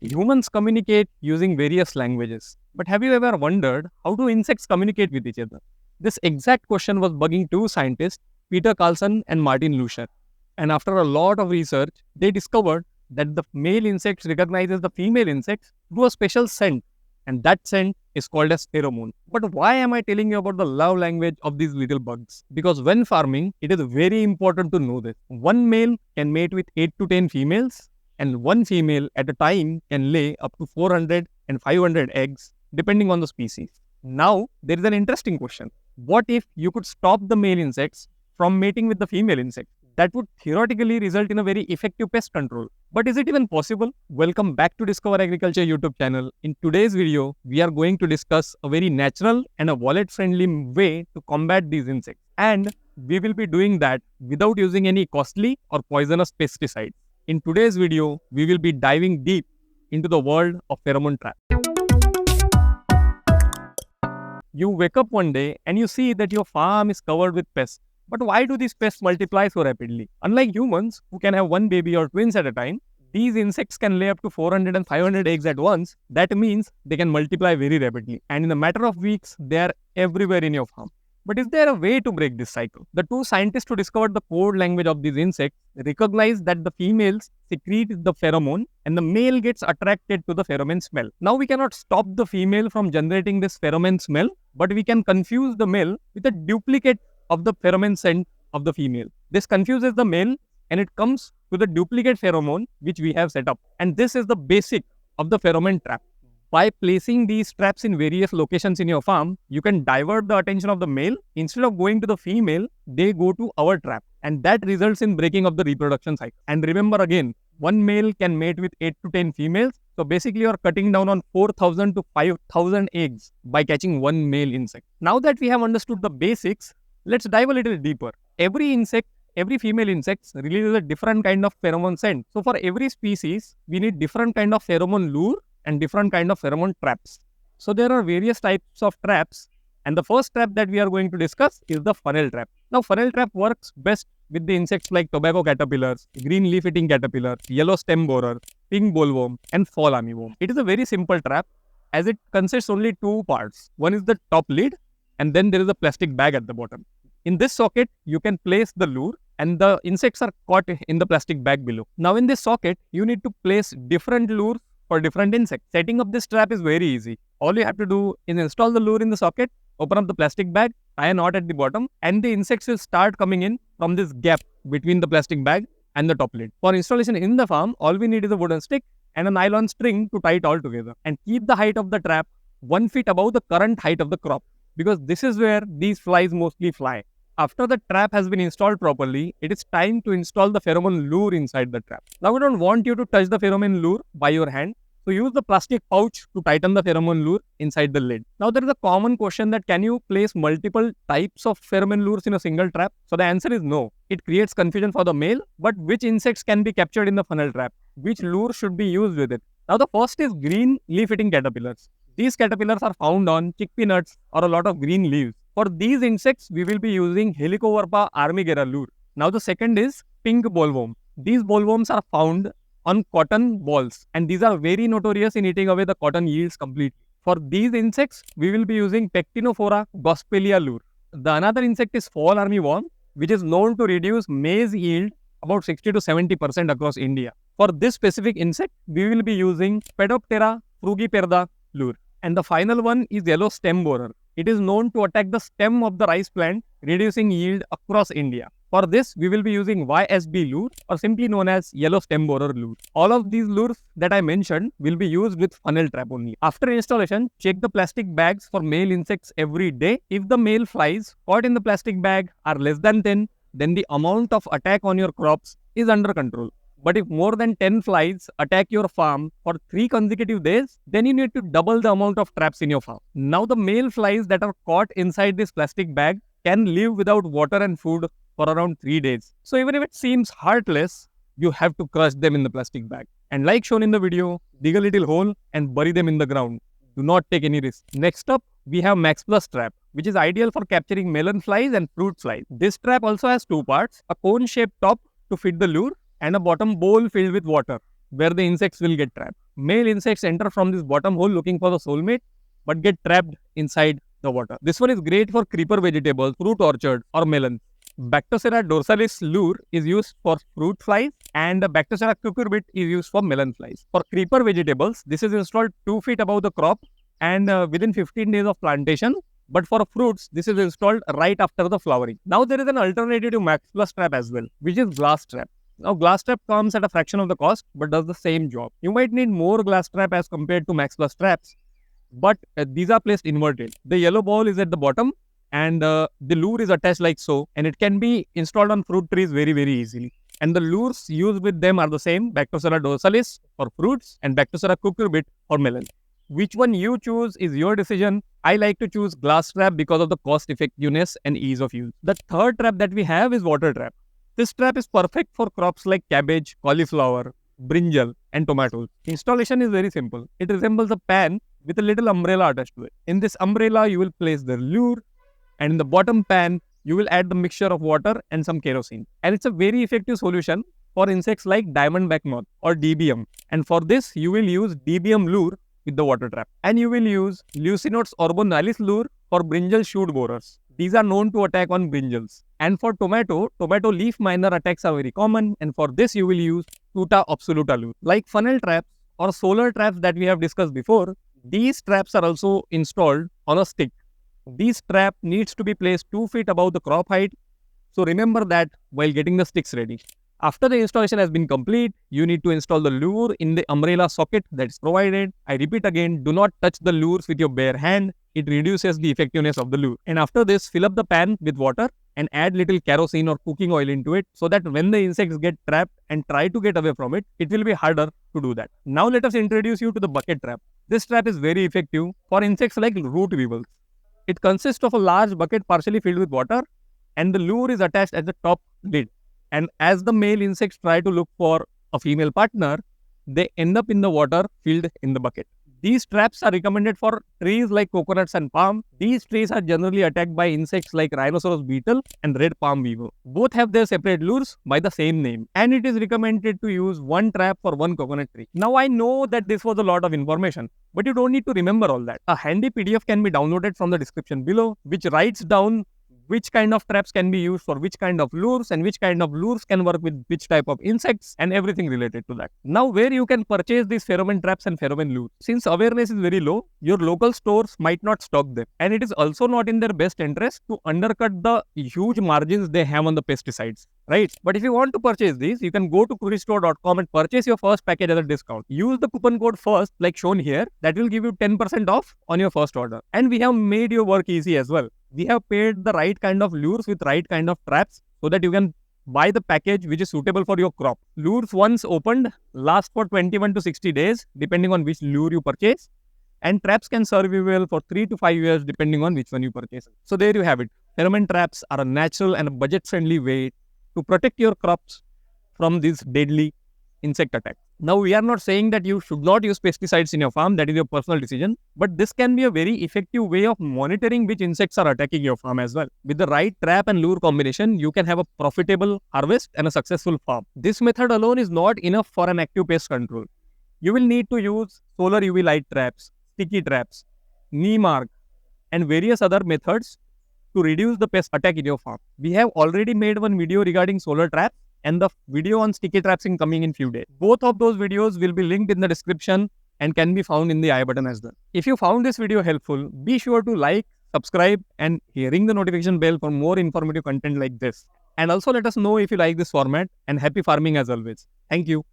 Humans communicate using various languages. But have you ever wondered how do insects communicate with each other? This exact question was bugging two scientists, Peter Carlson and Martin Luscher. And after a lot of research, they discovered that the male insect recognizes the female insects through a special scent. And that scent is called as pheromone. But why am I telling you about the love language of these little bugs? Because when farming, it is very important to know this. One male can mate with 8 to 10 females, and one female at a time can lay up to 400 and 500 eggs depending on the species. Now, there is an interesting question. What if you could stop the male insects from mating with the female insect? That would theoretically result in a very effective pest control. But is it even possible? Welcome back to Discover Agriculture YouTube channel. In today's video, we are going to discuss a very natural and a wallet-friendly way to combat these insects. And we will be doing that without using any costly or poisonous pesticides. In today's video, we will be diving deep into the world of pheromone trap. You wake up one day and you see that your farm is covered with pests. But why do these pests multiply so rapidly? Unlike humans, who can have one baby or twins at a time, these insects can lay up to 400 and 500 eggs at once. That means they can multiply very rapidly. And in a matter of weeks, they are everywhere in your farm. But is there a way to break this cycle? The two scientists who discovered the code language of these insects recognize that the females secrete the pheromone and the male gets attracted to the pheromone smell. Now we cannot stop the female from generating this pheromone smell, but we can confuse the male with a duplicate of the pheromone scent of the female. This confuses the male and it comes to the duplicate pheromone which we have set up. And this is the basic of the pheromone trap. By placing these traps in various locations in your farm, you can divert the attention of the male. Instead of going to the female, they go to our trap. And that results in breaking of the reproduction cycle. And remember again, one male can mate with 8 to 10 females. So basically, you are cutting down on 4,000 to 5,000 eggs by catching one male insect. Now that we have understood the basics, let's dive a little deeper. Every female insect releases a different kind of pheromone scent. So for every species, we need different kind of pheromone lure and different kind of pheromone traps. So there are various types of traps, and the first trap that we are going to discuss is the funnel trap. Now funnel trap works best with the insects like tobacco caterpillars, green leaf-eating caterpillar, yellow stem borer, pink bollworm, and fall armyworm. It is a very simple trap as it consists only two parts. One is the top lid, and then there is a plastic bag at the bottom. In this socket, you can place the lure and the insects are caught in the plastic bag below. Now in this socket, you need to place different lures for different insects. Setting up this trap is very easy. All you have to do is install the lure in the socket, open up the plastic bag, tie a knot at the bottom, and the insects will start coming in from this gap between the plastic bag and the top lid. For installation in the farm, all we need is a wooden stick and a nylon string to tie it all together. And keep the height of the trap 1 feet above the current height of the crop, because this is where these flies mostly fly. After the trap has been installed properly, it is time to install the pheromone lure inside the trap. Now we don't want you to touch the pheromone lure by your hand, so use the plastic pouch to tighten the pheromone lure inside the lid. Now there is a common question that can you place multiple types of pheromone lures in a single trap? So the answer is no. It creates confusion for the male, but which insects can be captured in the funnel trap? Which lure should be used with it? Now the first is green leaf-eating caterpillars. These caterpillars are found on chickpea nuts or a lot of green leaves. For these insects, we will be using Helicoverpa armigera lure. Now the second is pink bollworm. These bollworms are found on cotton balls and these are very notorious in eating away the cotton yields completely. For these insects, we will be using Pectinophora gospelia lure. The another insect is fall armyworm, which is known to reduce maize yield about 60 to 70% across India. For this specific insect, we will be using Pedoptera frugiperda lure. And the final one is yellow stem borer. It is known to attack the stem of the rice plant, reducing yield across India. For this, we will be using YSB lure or simply known as yellow stem borer lure. All of these lures that I mentioned will be used with funnel trap only. After installation, check the plastic bags for male insects every day. If the male flies caught in the plastic bag are less than 10, then the amount of attack on your crops is under control. But if more than 10 flies attack your farm for 3 consecutive days, then you need to double the amount of traps in your farm. Now the male flies that are caught inside this plastic bag can live without water and food for around 3 days. So even if it seems heartless, you have to crush them in the plastic bag. And like shown in the video, dig a little hole and bury them in the ground. Do not take any risk. Next up, we have Max Plus trap, which is ideal for capturing melon flies and fruit flies. This trap also has 2 parts, a cone-shaped top to fit the lure and a bottom bowl filled with water. where the insects will get trapped. Male insects enter from this bottom hole looking for the soulmate, but get trapped inside the water. This one is great for creeper vegetables, fruit orchard, or melon. Bactocera dorsalis lure is used for fruit flies, and the Bactocera cucurbit is used for melon flies. For creeper vegetables, this is installed 2 feet above the crop and within 15 days of plantation. But for fruits, this is installed right after the flowering. Now there is an alternative to Max Plus trap as well, which is glass trap. Now glass trap comes at a fraction of the cost, but does the same job. You might need more glass trap as compared to Max Plus traps, but these are placed inverted. The yellow ball is at the bottom and the lure is attached like so, and it can be installed on fruit trees very easily. And the lures used with them are the same, Bactocera dorsalis for fruits and Bactocera cucurbit for melon. Which one you choose is your decision. I like to choose glass trap because of the cost effectiveness and ease of use. The third trap that we have is water trap. This trap is perfect for crops like cabbage, cauliflower, brinjal, and tomatoes. Installation is very simple. It resembles a pan with a little umbrella attached to it. In this umbrella, you will place the lure, and in the bottom pan, you will add the mixture of water and some kerosene. And it's a very effective solution for insects like diamondback moth or DBM. And for this, you will use DBM lure with the water trap. And you will use Lucinodes orbonalis lure for brinjal shoot borers. These are known to attack on brinjals. And for tomato leaf miner attacks are very common. And for this, you will use Tuta absoluta lure. Like funnel traps or solar traps that we have discussed before, these traps are also installed on a stick. This trap needs to be placed 2 feet above the crop height. So remember that while getting the sticks ready. After the installation has been complete, you need to install the lure in the umbrella socket that is provided. I repeat again, do not touch the lures with your bare hand. It reduces the effectiveness of the lure. And after this, fill up the pan with water and add little kerosene or cooking oil into it so that when the insects get trapped and try to get away from it, it will be harder to do that. Now let us introduce you to the bucket trap. This trap is very effective for insects like root weevils. It consists of a large bucket partially filled with water, and the lure is attached at the top lid. And as the male insects try to look for a female partner, they end up in the water filled in the bucket. These traps are recommended for trees like coconuts and palm. These trees are generally attacked by insects like rhinoceros beetle and red palm weevil. Both have their separate lures by the same name, and it is recommended to use one trap for one coconut tree. Now I know that this was a lot of information, but you don't need to remember all that. A handy PDF can be downloaded from the description below, which writes down which kind of traps can be used for which kind of lures and which kind of lures can work with which type of insects and everything related to that. Now where you can purchase these pheromone traps and pheromone lures. Since awareness is very low, your local stores might not stock them, and it is also not in their best interest to undercut the huge margins they have on the pesticides, right? But if you want to purchase these, you can go to kuristore.com and purchase your first package at a discount. Use the coupon code FIRST like shown here. That will give you 10% off on your first order. And we have made your work easy as well. We have paired the right kind of lures with right kind of traps so that you can buy the package which is suitable for your crop. Lures once opened last for 21 to 60 days depending on which lure you purchase, and traps can serve you well for 3 to 5 years depending on which one you purchase. So there you have it. Pheromone traps are a natural and a budget-friendly way to protect your crops from these deadly insect attacks. Now, we are not saying that you should not use pesticides in your farm. That is your personal decision. But this can be a very effective way of monitoring which insects are attacking your farm as well. With the right trap and lure combination, you can have a profitable harvest and a successful farm. This method alone is not enough for an active pest control. You will need to use solar UV light traps, sticky traps, knee mark, and various other methods to reduce the pest attack in your farm. We have already made one video regarding solar traps, and the video on sticky traps is coming in few days. Both of those videos will be linked in the description and can be found in the I button as well. If you found this video helpful, be sure to like, subscribe, and ring the notification bell for more informative content like this. And also let us know if you like this format, and happy farming as always. Thank you.